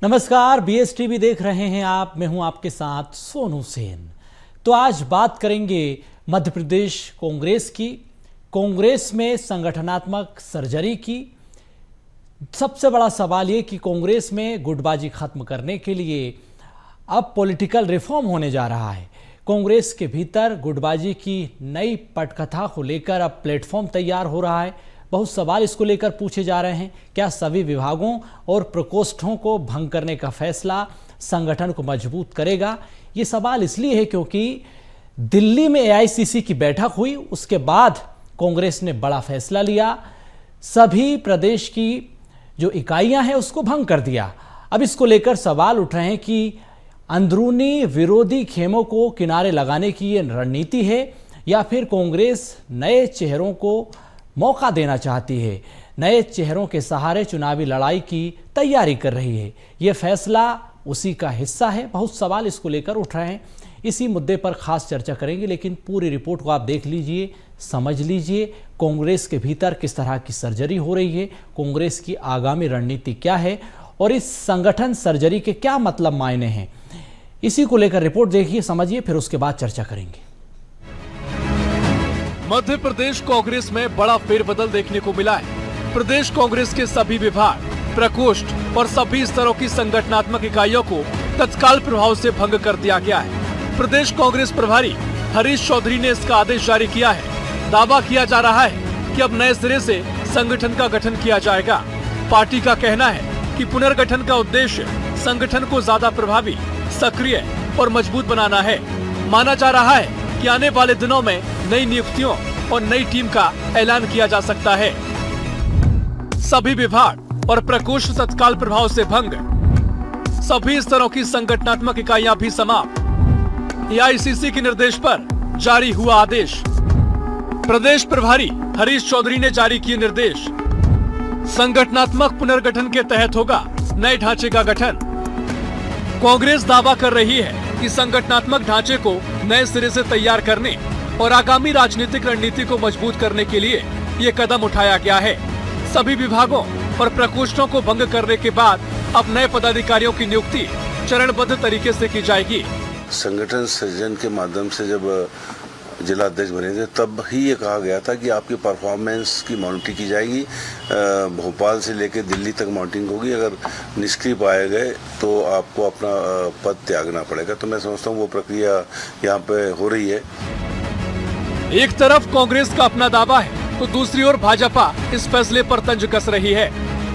नमस्कार, BSTV देख रहे हैं आप। मैं हूं आपके साथ सोनू सेन। तो आज बात करेंगे मध्य प्रदेश कांग्रेस की। कांग्रेस में संगठनात्मक सर्जरी की। सबसे बड़ा सवाल ये कि कांग्रेस में गुटबाजी खत्म करने के लिए अब पॉलिटिकल रिफॉर्म होने जा रहा है। कांग्रेस के भीतर गुटबाजी की नई पटकथा को लेकर अब प्लेटफॉर्म तैयार हो रहा है। बहुत सवाल इसको लेकर पूछे जा रहे हैं। क्या सभी विभागों और प्रकोष्ठों को भंग करने का फैसला संगठन को मजबूत करेगा? ये सवाल इसलिए है क्योंकि दिल्ली में AICC की बैठक हुई, उसके बाद कांग्रेस ने बड़ा फैसला लिया। सभी प्रदेश की जो इकाइयां हैं उसको भंग कर दिया। अब इसको लेकर सवाल उठ रहे हैं कि अंदरूनी विरोधी खेमों को किनारे लगाने की ये रणनीति है या फिर कांग्रेस नए चेहरों को मौका देना चाहती है, नए चेहरों के सहारे चुनावी लड़ाई की तैयारी कर रही है। यह फैसला उसी का हिस्सा है। बहुत सवाल इसको लेकर उठ रहे हैं। इसी मुद्दे पर खास चर्चा करेंगे, लेकिन पूरी रिपोर्ट को आप देख लीजिए, समझ लीजिए कांग्रेस के भीतर किस तरह की सर्जरी हो रही है, कांग्रेस की आगामी रणनीति क्या है और इस संगठन सर्जरी के क्या मतलब मायने हैं। इसी को लेकर रिपोर्ट देखिए, समझिए, फिर उसके बाद चर्चा करेंगे। मध्य प्रदेश कांग्रेस में बड़ा फेरबदल देखने को मिला है। प्रदेश कांग्रेस के सभी विभाग, प्रकोष्ठ और सभी स्तरों की संगठनात्मक इकाइयों को तत्काल प्रभाव से भंग कर दिया गया है। प्रदेश कांग्रेस प्रभारी हरीश चौधरी ने इसका आदेश जारी किया है। दावा किया जा रहा है कि अब नए सिरे से संगठन का गठन किया जाएगा। पार्टी का कहना है कि पुनर्गठन का उद्देश्य संगठन को ज्यादा प्रभावी, सक्रिय और मजबूत बनाना है। माना जा रहा है कि आने वाले दिनों में नई नियुक्तियों और नई टीम का ऐलान किया जा सकता है। सभी विभाग और प्रकोष्ठ तत्काल प्रभाव से भंग, सभी स्तरों की संगठनात्मक इकाइयां भी समाप्त। AICC के निर्देश पर जारी हुआ आदेश। प्रदेश प्रभारी हरीश चौधरी ने जारी किए निर्देश। संगठनात्मक पुनर्गठन के तहत होगा नए ढांचे का गठन। कांग्रेस दावा कर रही है कि संगठनात्मक ढांचे को नए सिरे से तैयार करने और आगामी राजनीतिक रणनीति को मजबूत करने के लिए ये कदम उठाया गया है। सभी विभागों और प्रकोष्ठों को भंग करने के बाद अब नए पदाधिकारियों की नियुक्ति चरणबद्ध तरीके से की जाएगी। संगठन सृजन के माध्यम से जब जिला अध्यक्ष बने थे तब ही ये कहा गया था कि आपकी परफॉर्मेंस की मॉनिटरिंग की जाएगी। भोपाल से लेकर दिल्ली तक मॉनिटरिंग होगी। अगर निष्क्रिय पाए गए तो आपको अपना पद त्यागना पड़ेगा। तो मैं समझता हूँ वो प्रक्रिया यहाँ पे हो रही है। एक तरफ कांग्रेस का अपना दावा है तो दूसरी ओर भाजपा इस फैसले पर तंज कस रही है।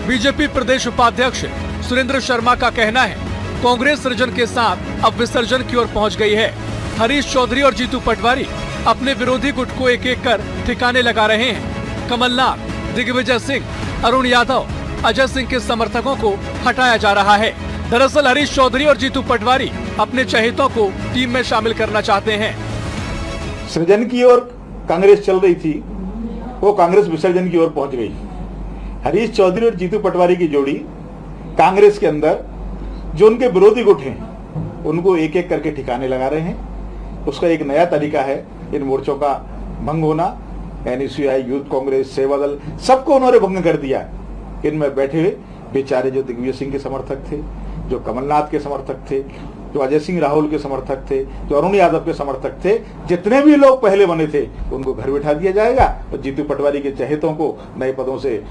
बीजेपी प्रदेश उपाध्यक्ष सुरेंद्र शर्मा का कहना है कांग्रेस सृजन के साथ अब विसर्जन की ओर पहुँच गई है। हरीश चौधरी और जीतू पटवारी अपने विरोधी गुट को एक एक कर ठिकाने लगा रहे हैं। कमलनाथ, दिग्विजय सिंह, अरुण यादव, अजय सिंह के समर्थकों को हटाया जा रहा है। दरअसल हरीश चौधरी और जीतू पटवारी अपने चहेतों को टीम में शामिल करना चाहते हैं। सृजन की ओर कांग्रेस चल रही थी, वो कांग्रेस विसर्जन की ओर पहुंच गई। हरीश चौधरी और जीतू पटवारी की जोड़ी कांग्रेस के अंदर जो उनके विरोधी गुट हैं उनको एक एक करके ठिकाने लगा रहे हैं। उसका एक नया तरीका है इन मोर्चों का भंग होना। NSUI, यूथ कांग्रेस, सेवा दल, सबको उन्होंने भंग कर दिया। इनमें बैठे हुए बेचारे जो दिग्विजय सिंह के समर्थक थे, जो कमलनाथ के समर्थक थे, जो अजय सिंह राहुल के समर्थक थे, जो अरुण यादव के समर्थक थे, जितने भी लोग पहले बने थे उनको घर बिठा दिया जाएगा और जीतू पटवारी के चहेतों को नए पदों से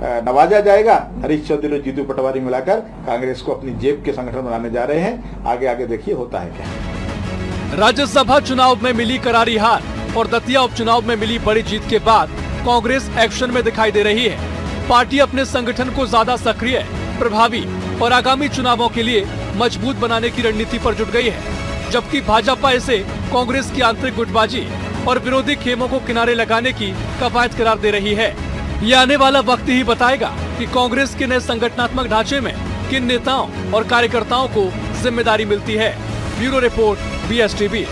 नवाजा जाएगा। हरीश चौधरी और जीतू पटवारी मिलाकर कांग्रेस को अपनी जेब के संगठन बनाने जा रहे हैं। आगे आगे देखिए होता है क्या। राज्यसभा चुनाव में मिली करारी हार और दतिया उपचुनाव में मिली बड़ी जीत के बाद कांग्रेस एक्शन में दिखाई दे रही है। पार्टी अपने संगठन को ज्यादा सक्रिय, प्रभावी और आगामी चुनावों के लिए मजबूत बनाने की रणनीति पर जुट गई है, जबकि भाजपा इसे कांग्रेस की आंतरिक गुटबाजी और विरोधी खेमों को किनारे लगाने की कवायद करार दे रही है। ये आने वाला वक्त ही बताएगा कि कांग्रेस के नए संगठनात्मक ढांचे में किन नेताओं और कार्यकर्ताओं को जिम्मेदारी मिलती है। Bureau report, BSTV।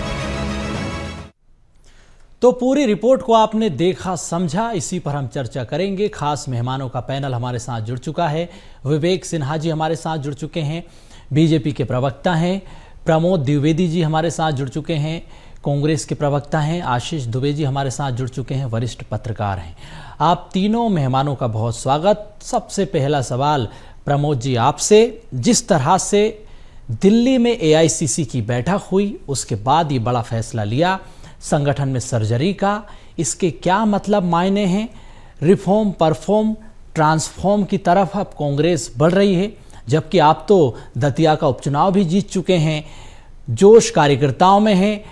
तो पूरी रिपोर्ट को आपने देखा, समझा, इसी पर हम चर्चा करेंगे। खास मेहमानों का पैनल हमारे साथ जुड़ चुका है। विवेक सिन्हा जी हमारे साथ जुड़ चुके हैं, बीजेपी के प्रवक्ता हैं। प्रमोद द्विवेदी जी हमारे साथ जुड़ चुके हैं, कांग्रेस के प्रवक्ता हैं। आशीष दुबे जी हमारे साथ जुड़ चुके हैं, वरिष्ठ पत्रकार हैं। आप तीनों मेहमानों का बहुत स्वागत। सबसे पहला सवाल प्रमोद जी, आपसे जिस तरह से दिल्ली में एआईसीसी की बैठक हुई, उसके बाद ये बड़ा फैसला लिया संगठन में सर्जरी का, इसके क्या मतलब मायने हैं? रिफॉर्म, परफॉर्म, ट्रांसफॉर्म की तरफ अब कांग्रेस बढ़ रही है, जबकि आप तो दतिया का उपचुनाव भी जीत चुके हैं, जोश कार्यकर्ताओं में है,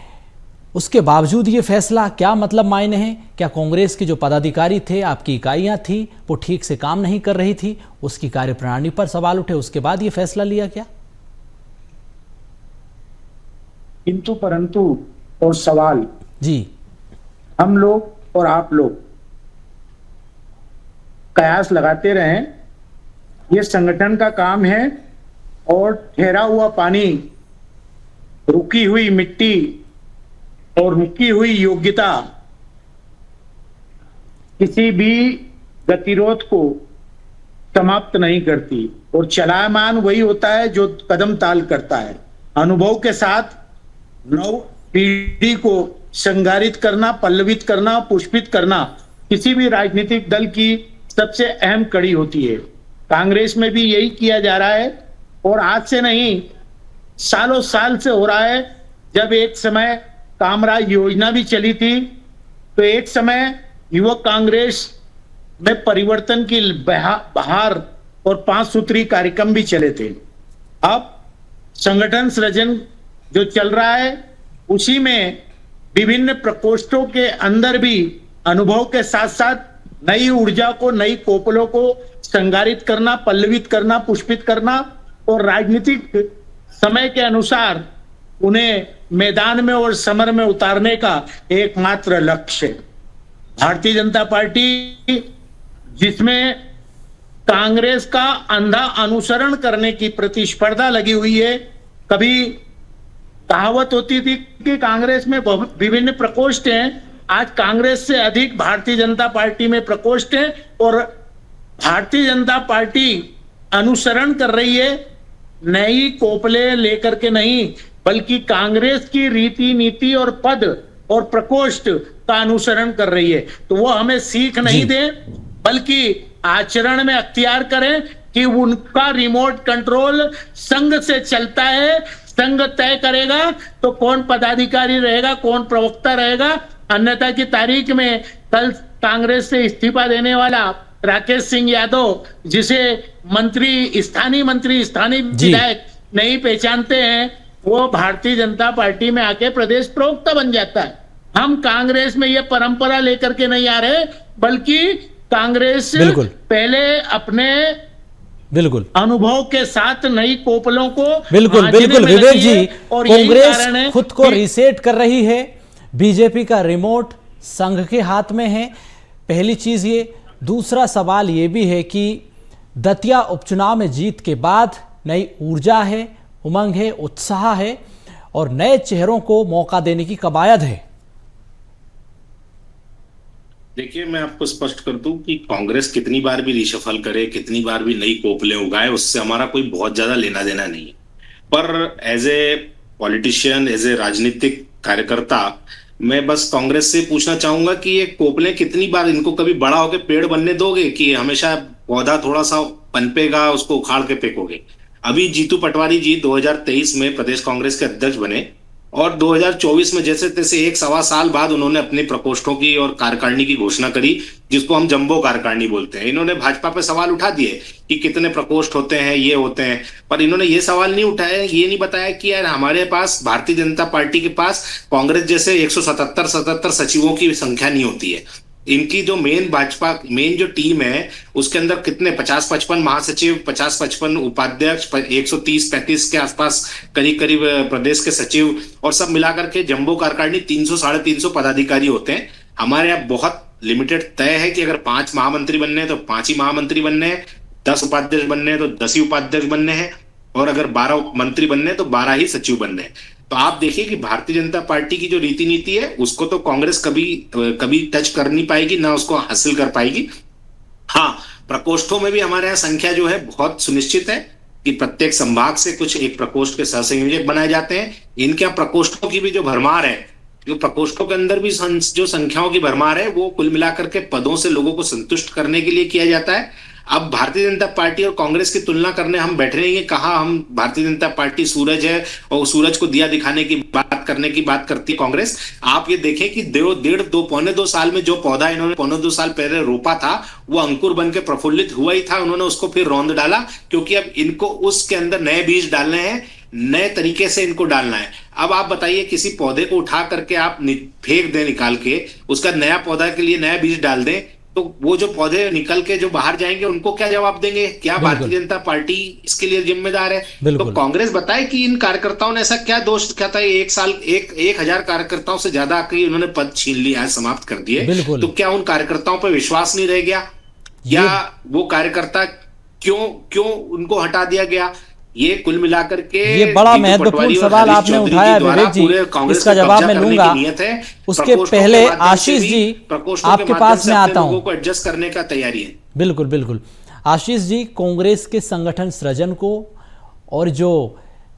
उसके बावजूद ये फैसला क्या मतलब मायने हैं? क्या कांग्रेस के जो पदाधिकारी थे, आपकी इकाइयां थी, वो ठीक से काम नहीं कर रही थी, उसकी कार्यप्रणाली पर सवाल उठे, उसके बाद ये फैसला लिया क्या? किंतु परंतु और सवाल जी, हम लोग और आप लोग कयास लगाते रहें, ये संगठन का काम है और ठहरा हुआ पानी, रुकी हुई मिट्टी और रुकी हुई योग्यता किसी भी गतिरोध को समाप्त नहीं करती और चलायमान वही होता है जो कदम ताल करता है। अनुभव के साथ नव पीढ़ी को संगारित करना, पल्लवित करना, पुष्पित करना किसी भी राजनीतिक दल की सबसे अहम कड़ी होती है। कांग्रेस में भी यही किया जा रहा है और आज से नहीं, सालों साल से हो रहा है। जब एक समय कामराज योजना भी चली थी, तो एक समय युवक कांग्रेस में परिवर्तन की बहार और 5 सूत्री कार्यक्रम भी चले थे। अब संगठन सृजन जो चल रहा है, उसी में विभिन्न प्रकोष्ठों के अंदर भी अनुभव के साथ साथ नई ऊर्जा को, नई कोपलों को संगारित करना, पल्लवित करना, पुष्पित करना और राजनीतिक समय के अनुसार उन्हें मैदान में और समर में उतारने का एकमात्र लक्ष्य है। भारतीय जनता पार्टी, जिसमें कांग्रेस का अंधा अनुसरण करने की प्रतिस्पर्धा लगी हुई है। कभी कहावत होती थी कि कांग्रेस में विभिन्न प्रकोष्ठ हैं, आज कांग्रेस से अधिक भारतीय जनता पार्टी में प्रकोष्ठ हैं और भारतीय जनता पार्टी अनुसरण कर रही है नई कोपले लेकर के नहीं, बल्कि कांग्रेस की रीति नीति और पद और प्रकोष्ठ का अनुसरण कर रही है। तो वो हमें सीख नहीं दें, बल्कि आचरण में अख्तियार करें कि उनका रिमोट कंट्रोल संघ से चलता है। संघ तय करेगा तो कौन पदाधिकारी रहेगा, कौन प्रवक्ता रहेगा। अन्यथा की तारीख में कल कांग्रेस से इस्तीफा देने वाला राकेश सिंह यादव, जिसे स्थानीय मंत्री, स्थानीय विधायक नहीं पहचानते हैं, वो भारतीय जनता पार्टी में आके प्रदेश प्रवक्ता बन जाता है। हम कांग्रेस में ये परंपरा लेकर के नहीं आ रहे, बल्कि कांग्रेस पहले अपने अनुभव के साथ नई कोपलों को बिल्कुल विवेक जी, कांग्रेस खुद को रीसेट कर रही है, बीजेपी का रिमोट संघ के हाथ में है। पहली चीज ये। दूसरा सवाल ये भी है कि दतिया उपचुनाव में जीत के बाद नई ऊर्जा है, उमंग है, उत्साह है और नए चेहरों को मौका देने की कवायद है। देखिए, मैं आपको स्पष्ट कर दूं कि कांग्रेस कितनी बार भी रिशफल करे, कितनी बार भी नई कोपलें उगाए, उससे हमारा कोई बहुत ज्यादा लेना देना नहीं है। पर as a politician, as a राजनीतिक कार्यकर्ता, मैं बस कांग्रेस से पूछना चाहूंगा कि ये कोपलें कितनी बार, इनको कभी बड़ा होकर पेड़ बनने दोगे कि हमेशा पौधा थोड़ा सा पनपेगा, उसको उखाड़ के फेंकोगे? अभी जीतू पटवारी जी 2023 में प्रदेश कांग्रेस के अध्यक्ष बने और 2024 में जैसे तैसे 1-1.25 साल बाद उन्होंने अपने प्रकोष्ठों की और कार्यकारिणी की घोषणा करी, जिसको हम जंबो कार्यकारिणी बोलते हैं। इन्होंने भाजपा पे सवाल उठा दिए कि कितने प्रकोष्ठ होते हैं, ये होते हैं, पर इन्होंने ये सवाल नहीं उठाया, ये नहीं बताया कि यार हमारे पास, भारतीय जनता पार्टी के पास कांग्रेस जैसे 177 सचिवों की संख्या नहीं होती है। इनकी जो भाजपा जो टीम है, उसके अंदर कितने 50-55 महासचिव, 50-55 उपाध्यक्ष, 130-135 के आसपास करीब प्रदेश के सचिव और सब मिलाकर के जंबो कार्यकारिणी 300-350 पदाधिकारी होते हैं। हमारे यहाँ बहुत लिमिटेड तय है कि अगर 5 महामंत्री बनने हैं तो 5 ही महामंत्री बनने हैं, 10 उपाध्यक्ष बनने हैं तो 10 ही उपाध्यक्ष बनने हैं और अगर 12 मंत्री बनने हैं तो 12 ही सचिव बनने हैं। तो आप देखिए कि भारतीय जनता पार्टी की जो रीति नीति है, उसको तो कांग्रेस कभी टच कर नहीं पाएगी, ना उसको हासिल कर पाएगी। हाँ, प्रकोष्ठों में भी हमारे यहाँ संख्या जो है बहुत सुनिश्चित है कि प्रत्येक संभाग से कुछ एक प्रकोष्ठ के सहसंयोजक बनाए जाते हैं। इनके यहाँ प्रकोष्ठों की भी जो भरमार है, जो प्रकोष्ठों के अंदर भी जो संख्याओं की भरमार है, वो कुल मिलाकर के पदों से लोगों को संतुष्ट करने के लिए किया जाता है। अब भारतीय जनता पार्टी और कांग्रेस की तुलना करने हम बैठ रहे हैं, कहा हम भारतीय जनता पार्टी सूरज है और सूरज को दिया दिखाने की बात करने की बात करती है कांग्रेस। आप ये देखें कि पौने 2 साल में जो पौधा इन्होंने पौने 2 साल पहले रोपा था वो अंकुर बन के प्रफुल्लित हुआ ही था, उन्होंने उसको फिर रौंद डाला, क्योंकि अब इनको उसके अंदर नए बीज डालने हैं, नए तरीके से इनको डालना है। अब आप बताइए, किसी पौधे को उठा करके आप फेंक दें निकाल के, उसका नया पौधा के लिए नया बीज डाल दें, तो वो जो पौधे निकल के जो बाहर जाएंगे उनको क्या जवाब देंगे? क्या भारतीय जनता पार्टी इसके लिए जिम्मेदार है? तो कांग्रेस बताए कि इन कार्यकर्ताओं ने ऐसा क्या दोष क्या था? 1,000 कार्यकर्ताओं से ज्यादा आकर उन्होंने पद छीन लिया है, समाप्त कर दिए, तो क्या उन कार्यकर्ताओं पर विश्वास नहीं रह गया, या वो कार्यकर्ता क्यों उनको हटा दिया गया? ये कुल मिलाकर के ये बड़ा महत्वपूर्ण सवाल आपने उठाया विवेक जी, इसका जवाब मैं लूंगा। उसके पहले आशीष जी आपके पास में आता हूं, को एडजस्ट करने का तैयारी है। बिल्कुल बिल्कुल आशीष जी, कांग्रेस के संगठन सृजन को और जो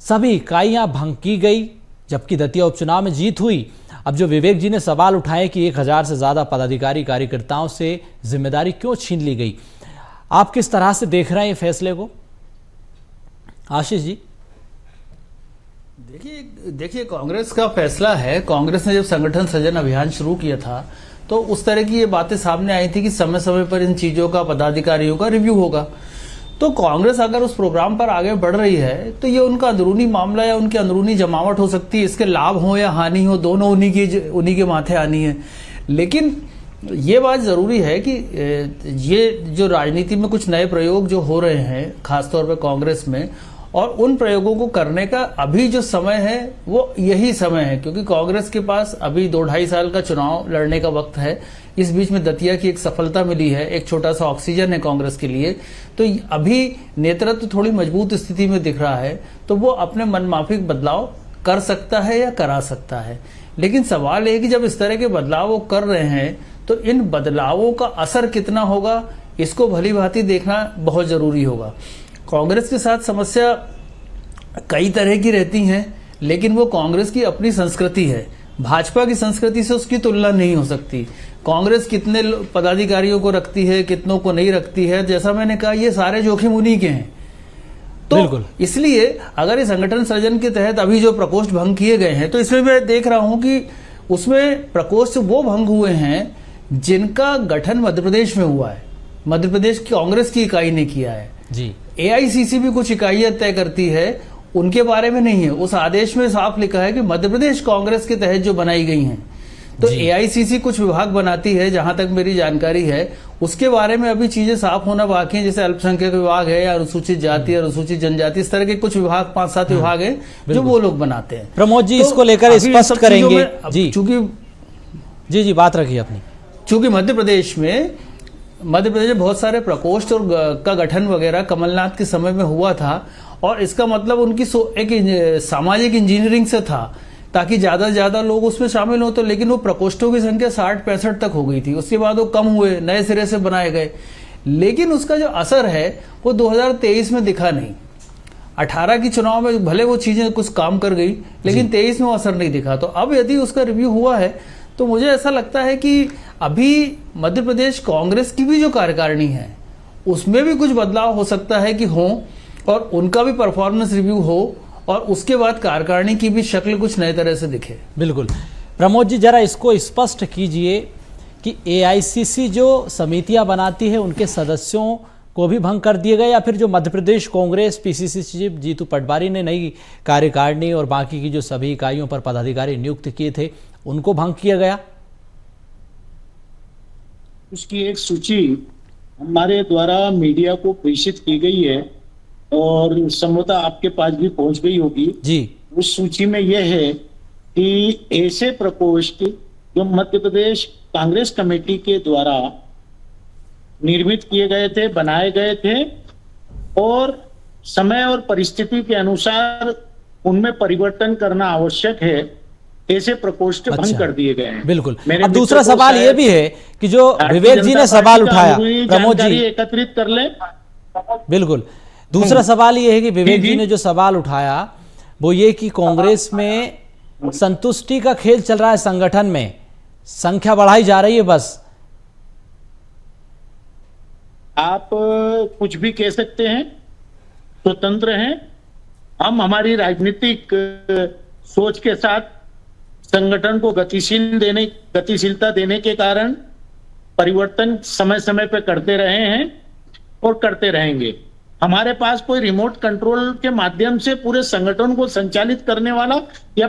सभी इकाइयां भंग की गई जबकि दतिया उपचुनाव में जीत हुई, अब जो विवेक जी ने सवाल उठाए कि 1,000 से ज्यादा पदाधिकारी कार्यकर्ताओं से जिम्मेदारी क्यों छीन ली गई, आप किस तरह से देख रहे हैं ये फैसले को आशीष जी? देखिए कांग्रेस का फैसला है। कांग्रेस ने जब संगठन सृजन अभियान शुरू किया था तो उस तरह की ये बातें सामने आई थी कि समय समय पर इन चीजों का, पदाधिकारियों का रिव्यू होगा। तो कांग्रेस अगर उस प्रोग्राम पर आगे बढ़ रही है तो ये उनका अंदरूनी मामला या उनकी अंदरूनी जमावट हो सकती है, इसके लाभ हो या हानि हो, दोनों उन्हीं के माथे आनी है। लेकिन ये बात जरूरी है कि ये जो राजनीति में कुछ नए प्रयोग जो हो रहे हैं खासतौर पर कांग्रेस में, और उन प्रयोगों को करने का अभी जो समय है वो यही समय है, क्योंकि कांग्रेस के पास अभी 2-2.5 साल का चुनाव लड़ने का वक्त है। इस बीच में दतिया की एक सफलता मिली है, एक छोटा सा ऑक्सीजन है कांग्रेस के लिए, तो अभी नेतृत्व थोड़ी मजबूत स्थिति में दिख रहा है, तो वो अपने मनमाफिक बदलाव कर सकता है या करा सकता है। लेकिन सवाल है कि जब इस तरह के बदलाव वो कर रहे हैं तो इन बदलावों का असर कितना होगा, इसको भली भांति देखना बहुत जरूरी होगा। कांग्रेस के साथ समस्या कई तरह की रहती हैं, लेकिन वो कांग्रेस की अपनी संस्कृति है, भाजपा की संस्कृति से उसकी तुलना नहीं हो सकती। कांग्रेस कितने पदाधिकारियों को रखती है, कितनों को नहीं रखती है, जैसा मैंने कहा ये सारे जोखिम उन्हीं के हैं। तो इसलिए अगर इस संगठन सृजन के तहत अभी जो प्रकोष्ठ भंग किए गए हैं, तो इसमें मैं देख रहा हूं कि उसमें प्रकोष्ठ वो भंग हुए हैं जिनका गठन मध्य प्रदेश में हुआ है, मध्य प्रदेश की कांग्रेस की इकाई ने किया है जी। एआईसीसी भी कुछ इकाइयां तय करती है, उनके बारे में नहीं है। उस आदेश में साफ लिखा है कि मध्य प्रदेश कांग्रेस के तहत जो बनाई गई हैं, तो एआईसीसी कुछ विभाग बनाती है, जहां तक मेरी जानकारी है। उसके बारे में अभी चीजें साफ होना बाकी है, जैसे अल्पसंख्यक विभाग है या अनुसूचित जाति, अनुसूचित जनजाति, इस तरह के कुछ विभाग 5-7 विभाग है जो वो लोग बनाते हैं। प्रमोद जी इसको लेकर स्पष्ट करेंगे जी, चूंकि जी बात रखिए अपनी। चूंकि मध्य प्रदेश में बहुत सारे प्रकोष्ठ और का गठन वगैरह कमलनाथ के समय में हुआ था, और इसका मतलब उनकी एक सामाजिक इंजीनियरिंग से था ताकि ज्यादा से ज्यादा लोग उसमें शामिल हो। तो लेकिन वो प्रकोष्ठों की संख्या 60-65 तक हो गई थी, उसके बाद वो कम हुए, नए सिरे से बनाए गए, लेकिन उसका जो असर है वो 2023 में दिखा नहीं। 18 की चुनाव में भले वो चीजें कुछ काम कर गई, लेकिन 23 में वो असर नहीं दिखा। तो अब यदि उसका रिव्यू हुआ है तो मुझे ऐसा लगता है कि अभी मध्य प्रदेश कांग्रेस की भी जो कार्यकारिणी है उसमें भी कुछ बदलाव हो सकता है कि हो, और उनका भी परफॉर्मेंस रिव्यू हो, और उसके बाद कार्यकारिणी की भी शक्ल कुछ नए तरह से दिखे। बिल्कुल प्रमोद जी, जरा इसको स्पष्ट कीजिए कि एआईसीसी जो समितियां बनाती है उनके सदस्यों को भी भंग कर दिए गए, या फिर जो मध्य प्रदेश कांग्रेस पीसीसी चीफ जीतू पटवारी ने नई कार्यकारिणी और बाकी की जो सभी इकाइयों पर पदाधिकारी नियुक्त किए थे उनको भंग किया गया? उसकी एक सूची हमारे द्वारा मीडिया को प्रेषित की गई है और संभवतः आपके पास भी पहुंच गई होगी जी। उस सूची में यह है कि ऐसे प्रकोष्ठ जो मध्य प्रदेश कांग्रेस कमेटी के द्वारा निर्मित किए गए थे, बनाए गए थे, और समय और परिस्थिति के अनुसार उनमें परिवर्तन करना आवश्यक है, ऐसे प्रकोष्ठ भंग कर दिए गए हैं। बिल्कुल। अब दूसरा सवाल ये भी है कि जो विवेक जी ने सवाल उठाया, प्रमोद जी एकत्रित कर ले। बिल्कुल, दूसरा सवाल ये है कि विवेक जी ने जो सवाल उठाया वो ये कि कांग्रेस में संतुष्टि का खेल चल रहा है, संगठन में संख्या बढ़ाई जा रही है बस। आप कुछ भी कह सकते हैं, स्वतंत्र हैं। हम हमारी राजनीतिक सोच के साथ संगठन को गतिशीलता देने के कारण परिवर्तन समय समय पर करते रहे हैं और करते रहेंगे। हमारे पास कोई रिमोट कंट्रोल के माध्यम से पूरे संगठन को संचालित करने वाला या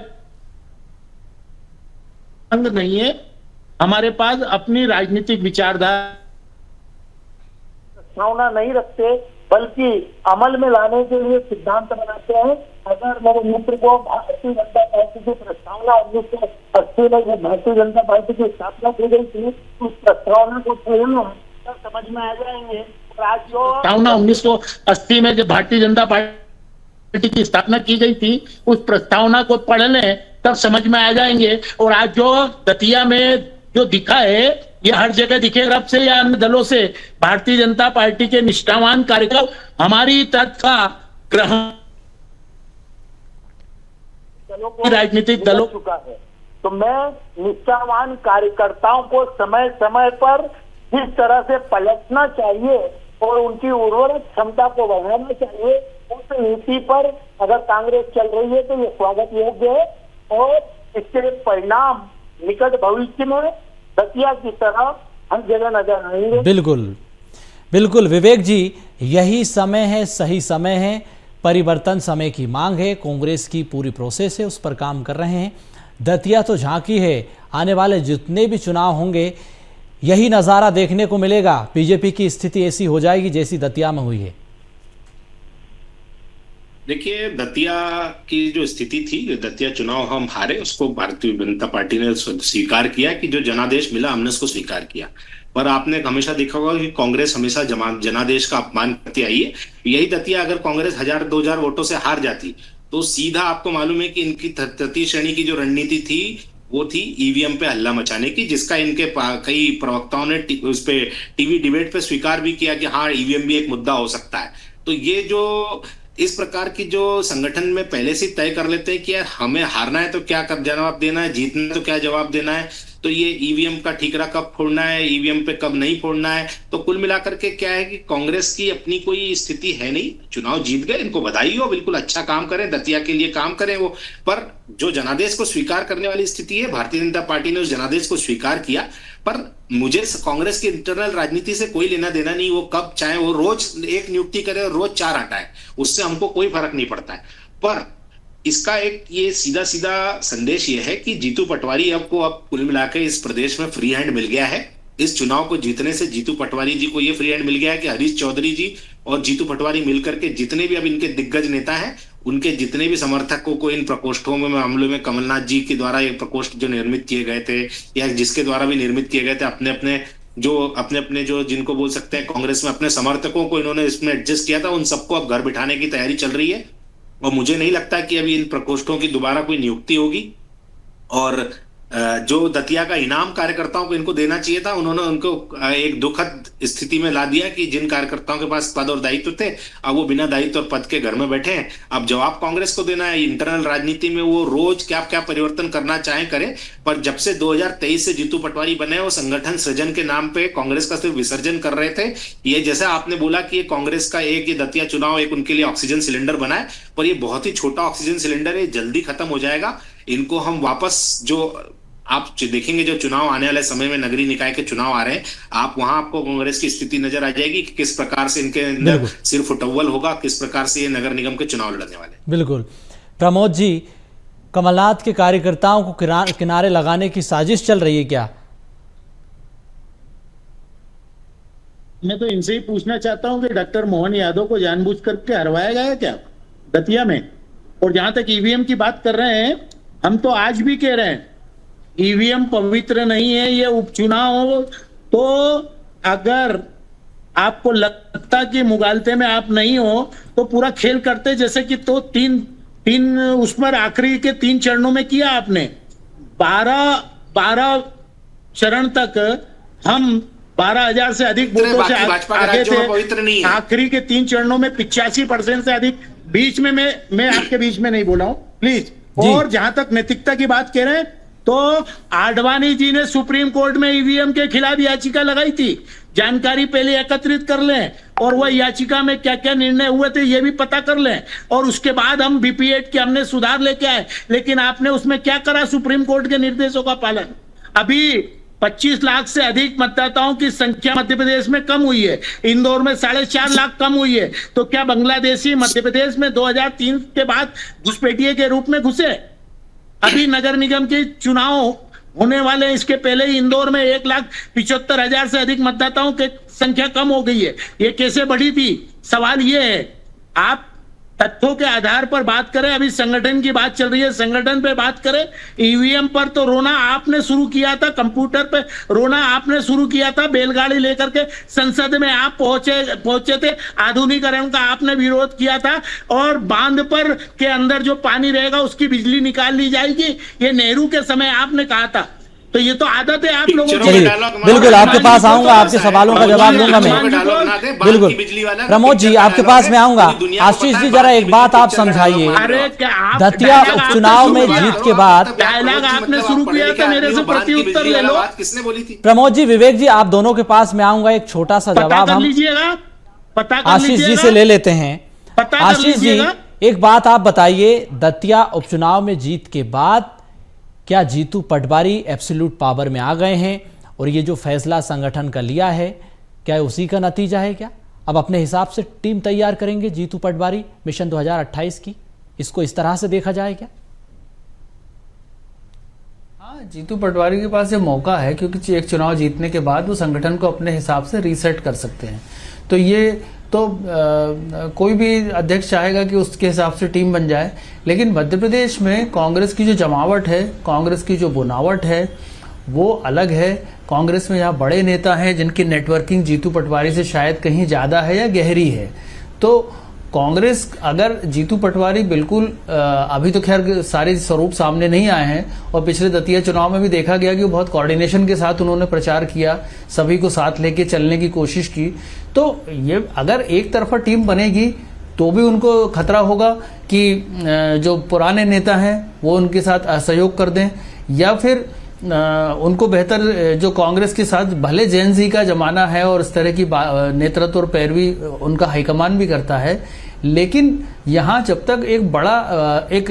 अंग नहीं है। हमारे पास अपनी राजनीतिक विचारधारा भावना नहीं रखते, बल्कि अमल में लाने के लिए सिद्धांत बनाते हैं। अगर मेरे मित्र को भारतीय जनता पार्टी की प्रस्तावना 1980 में जब भारतीय जनता पार्टी की स्थापना की गई थी, उस प्रस्तावना को पढ़ना तब समझ में आ जाएंगे। प्रस्तावना 1980 में जब भारतीय जनता पार्टी की स्थापना की गई थी, उस प्रस्तावना को पढ़ लें तब समझ में आ जाएंगे। और आज जो दतिया में जो दिखा है, ये हर जगह दिखेगा, रब से या अन्य दलों से। भारतीय जनता पार्टी के निष्ठावान कार्यकर्ता हमारी तत्का ग्रहण राजनीतिक दलों चुका है। तो मैं निष्ठावान कार्यकर्ताओं को समय समय पर जिस तरह से पलटना चाहिए और उनकी उर्वरक क्षमता को बढ़ाना चाहिए, उस नीति पर अगर कांग्रेस चल रही है तो ये स्वागत योग्य है। और इसके परिणाम निकट भविष्य में दतिया की तरह हर जगह नजर आएंगे। बिल्कुल बिल्कुल विवेक जी, यही समय है, सही समय है। परिवर्तन समय की मांग है, कांग्रेस की पूरी प्रोसेस है, उस पर काम कर रहे हैं। दतिया तो झांकी है, आने वाले जितने भी चुनाव होंगे यही नज़ारा देखने को मिलेगा। बीजेपी की स्थिति ऐसी हो जाएगी जैसी दतिया में हुई है। देखिए, दतिया की जो स्थिति थी, दतिया चुनाव हम हारे, उसको भारतीय जनता पार्टी ने स्वीकार किया कि जो जनादेश मिला हमने उसको स्वीकार किया। पर आपने हमेशा देखा होगा कि कांग्रेस हमेशा जनादेश का अपमान करती आई है। यही दतिया अगर कांग्रेस 1000-2000 वोटों से हार जाती तो सीधा आपको मालूम है कि इनकी तृतीय श्रेणी की जो रणनीति थी वो थी ईवीएम पे हल्ला मचाने की, जिसका इनके कई प्रवक्ताओं ने उस पे टीवी डिबेट पे स्वीकार भी किया कि हाँ, ईवीएम भी एक मुद्दा हो सकता है। तो ये जो इस प्रकार की जो संगठन में पहले से तय कर लेते हैं कि यार हमें हारना है तो क्या कब जवाब देना है, जीतना है तो क्या जवाब देना है, तो ये ईवीएम का ठीकरा कब फोड़ना है, ईवीएम पे कब नहीं फोड़ना है। तो कुल मिलाकर के क्या है कि कांग्रेस की अपनी कोई स्थिति है नहीं। चुनाव जीत गए, इनको बधाई हो, बिल्कुल अच्छा काम करें, दतिया के लिए काम करें वो। पर जो जनादेश को स्वीकार करने वाली स्थिति है, भारतीय जनता पार्टी ने उस जनादेश को स्वीकार किया। पर मुझे कांग्रेस की इंटरनल राजनीति से कोई लेना देना नहीं। वो कब चाहे वो रोज एक नियुक्ति करे और रोज 4 हटाए, उससे हमको कोई फर्क नहीं पड़ता है। पर इसका एक ये सीधा सीधा संदेश ये है कि जीतू पटवारी अब कुल मिलाकर इस प्रदेश में फ्री हैंड मिल गया है। इस चुनाव को जीतने से जीतू पटवारी जी को ये फ्री हैंड मिल गया है कि हरीश चौधरी जी और जीतू पटवारी मिलकर के जितने भी अब इनके दिग्गज नेता हैं, उनके जितने भी समर्थकों को इन प्रकोष्ठों में मामले में कमलनाथ जी के द्वारा ये प्रकोष्ठ जो निर्मित किए गए थे या जिसके द्वारा भी निर्मित किए गए थे, अपने अपने जो जिनको बोल सकते हैं कांग्रेस में अपने समर्थकों को इन्होंने इसमें एडजस्ट किया था, उन सबको अब घर बिठाने की तैयारी चल रही है। और मुझे नहीं लगता कि अभी इन प्रकोष्ठों की दोबारा कोई नियुक्ति होगी। और जो दतिया का इनाम कार्यकर्ताओं को इनको देना चाहिए था, उन्होंने उनको एक दुखद स्थिति में ला दिया कि जिन कार्यकर्ताओं के पास पद और दायित्व थे, अब वो बिना दायित्व और पद के घर में बैठे हैं। अब जवाब कांग्रेस को देना है। इंटरनल राजनीति में वो रोज क्या क्या परिवर्तन करना चाहे करें, पर जब से 2023 से जीतू पटवारी बने, वो संगठन सृजन के नाम पे कांग्रेस का सिर्फ विसर्जन कर रहे थे। ये जैसा आपने बोला कि ये कांग्रेस का ये दतिया चुनाव एक उनके लिए ऑक्सीजन सिलेंडर बना है, पर ये बहुत ही छोटा ऑक्सीजन सिलेंडर है, जल्दी खत्म हो जाएगा। इनको हम वापस जो आप देखेंगे जो चुनाव आने वाले समय में नगरीय निकाय के चुनाव आ रहे हैं, आप वहां आपको कांग्रेस की स्थिति नजर आ जाएगी कि किस प्रकार से इनके अंदर सिर्फ उटव्वल होगा, किस प्रकार से ये नगर निगम के चुनाव लड़ने वाले। बिल्कुल प्रमोद जी, कमलनाथ के कार्यकर्ताओं को किनारे लगाने की साजिश चल रही है क्या? मैं तो इनसे ही पूछना चाहता हूं कि डॉक्टर मोहन यादव को जानबूझ करके हरवाया गया क्या दतिया में? और जहां तक ईवीएम की बात कर रहे हैं, हम तो आज भी कह रहे हैं ईवीएम पवित्र नहीं है, ये उपचुनाव हो। तो अगर आपको लगता कि मुगालते में आप नहीं हो तो पूरा खेल करते, जैसे कि तो तीन उस पर आखिरी के 3 चरणों में किया आपने। 12 चरण तक हम 12,000 से अधिक वोटों से आगे थे। आखिरी के 3 चरणों में 85% से अधिक। बीच में मैं आपके बीच में नहीं बोला हूं, प्लीज। और जहां तक नैतिकता की बात कह रहे हैं, तो आडवाणी जी ने सुप्रीम कोर्ट में ईवीएम के खिलाफ याचिका लगाई थी, जानकारी पहले एकत्रित कर लें और वह याचिका में क्या क्या निर्णय हुए थे ये भी पता कर लें, और उसके बाद हम बीपीएड के हमने सुधार लेके आए। लेकिन आपने उसमें क्या करा? सुप्रीम कोर्ट के निर्देशों का पालन। अभी 25 लाख से अधिक मतदाताओं की संख्या मध्य प्रदेश में कम हुई है, इंदौर में 4.5 लाख कम हुई है। तो क्या बांग्लादेशी मध्य प्रदेश में 2003 के बाद घुसपैठिए के रूप में घुसे? अभी नगर निगम के चुनाव होने वाले, इसके पहले ही इंदौर में 1,75,000 से अधिक मतदाताओं की संख्या कम हो गई है। ये कैसे बढ़ी थी? सवाल ये है, आप तथ्यों के आधार पर बात करें। अभी संगठन की बात चल रही है, संगठन पे बात करें। ईवीएम पर तो रोना आपने शुरू किया था, कंप्यूटर पे रोना आपने शुरू किया था, बैलगाड़ी लेकर के संसद में आप पहुंचे थे, आधुनिकीकरण का आपने विरोध किया था, और बांध पर के अंदर जो पानी रहेगा उसकी बिजली निकाल ली जाएगी, ये नेहरू के समय आपने कहा था। तो ये तो आदत है आप लोगों की। चलिए, बिल्कुल आपके पास आऊंगा, आपके सवालों का जवाब दूंगा मैं। बिल्कुल प्रमोद जी, आपके पास मैं आऊंगा। आशीष जी, जरा एक बात आप समझाइए। दतिया उपचुनाव में जीत के बाद डायलॉग आपने शुरू किया था, मेरे से प्रत्युत्तर ले लो। किसने बोली थी? प्रमोद जी, विवेक जी, आप दोनों के पास मैं आऊंगा। एक छोटा सा जवाब हम आशीष जी से ले लेते हैं। आशीष जी, एक बात आप बताइए, दतिया उपचुनाव में जीत के बाद क्या जीतू पटवारी एब्सोल्यूट पावर में आ गए हैं, और ये जो फैसला संगठन का लिया है क्या उसी का नतीजा है? क्या अब अपने हिसाब से टीम तैयार करेंगे जीतू पटवारी मिशन 2028 की? इसको इस तरह से देखा जाए क्या? हाँ, जीतू पटवारी के पास ये मौका है, क्योंकि एक चुनाव जीतने के बाद वो संगठन को अपने हिसाब से रीसेट कर सकते हैं। तो ये तो कोई भी अध्यक्ष चाहेगा कि उसके हिसाब से टीम बन जाए। लेकिन मध्य प्रदेश में कांग्रेस की जो जमावट है, कांग्रेस की जो बुनावट है, वो अलग है। कांग्रेस में यहाँ बड़े नेता हैं जिनकी नेटवर्किंग जीतू पटवारी से शायद कहीं ज़्यादा है या गहरी है। तो कांग्रेस, अगर जीतू पटवारी बिल्कुल अभी तो खैर सारे स्वरूप सामने नहीं आए हैं, और पिछले दतिया चुनाव में भी देखा गया कि वो बहुत कोऑर्डिनेशन के साथ उन्होंने प्रचार किया, सभी को साथ लेके चलने की कोशिश की। तो ये अगर एक तरफा टीम बनेगी तो भी उनको खतरा होगा कि जो पुराने नेता हैं वो उनके साथ असहयोग कर दें, या फिर उनको बेहतर जो कांग्रेस के साथ भले जेन जी का जमाना है और इस तरह की नेतृत्व और पैरवी उनका हाईकमान भी करता है, लेकिन यहाँ जब तक एक बड़ा एक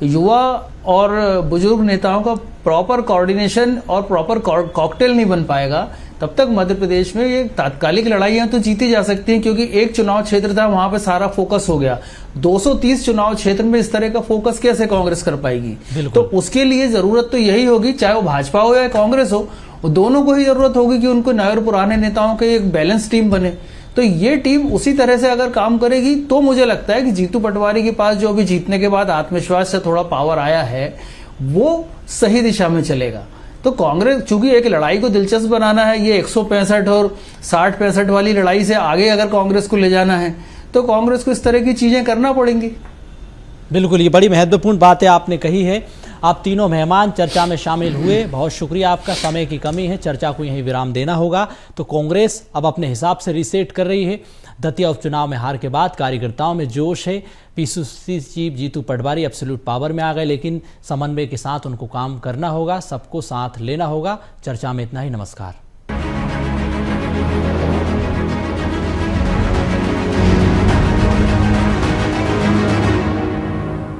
युवा और बुजुर्ग नेताओं का प्रॉपर कोऑर्डिनेशन और प्रॉपर कॉकटेल नहीं बन पाएगा, तब तक मध्य प्रदेश में ये तात्कालिक लड़ाइयां तो जीती जा सकती हैं, क्योंकि एक चुनाव क्षेत्र था, वहां पे सारा फोकस हो गया। 230 चुनाव क्षेत्र में इस तरह का फोकस कैसे कांग्रेस कर पाएगी? तो उसके लिए जरूरत तो यही होगी, चाहे वो भाजपा हो या कांग्रेस हो, दोनों को ही जरूरत होगी कि उनको नए और पुराने नेताओं की एक बैलेंस टीम बने। तो ये टीम उसी तरह से अगर काम करेगी तो मुझे लगता है कि जीतू पटवारी के पास जो भी जीतने के बाद आत्मविश्वास से थोड़ा पावर आया है, वो सही दिशा में चलेगा। तो कांग्रेस, चूंकि एक लड़ाई को दिलचस्प बनाना है, ये 165 और 60-65 वाली लड़ाई से आगे अगर कांग्रेस को ले जाना है, तो कांग्रेस को इस तरह की चीजें करना पड़ेंगी। बिल्कुल, ये बड़ी महत्वपूर्ण बातें आपने कही है। आप तीनों मेहमान चर्चा में शामिल हुए, बहुत शुक्रिया आपका। समय की कमी है, चर्चा को यहीं विराम देना होगा। तो कांग्रेस अब अपने हिसाब से रीसेट कर रही है। दतिया उपचुनाव में हार के बाद कार्यकर्ताओं में जोश है। PCC chief Jitu Patwari absolute power में आ गए, लेकिन समन्वय के साथ उनको काम करना होगा, सबको साथ लेना होगा। चर्चा में इतना ही, नमस्कार।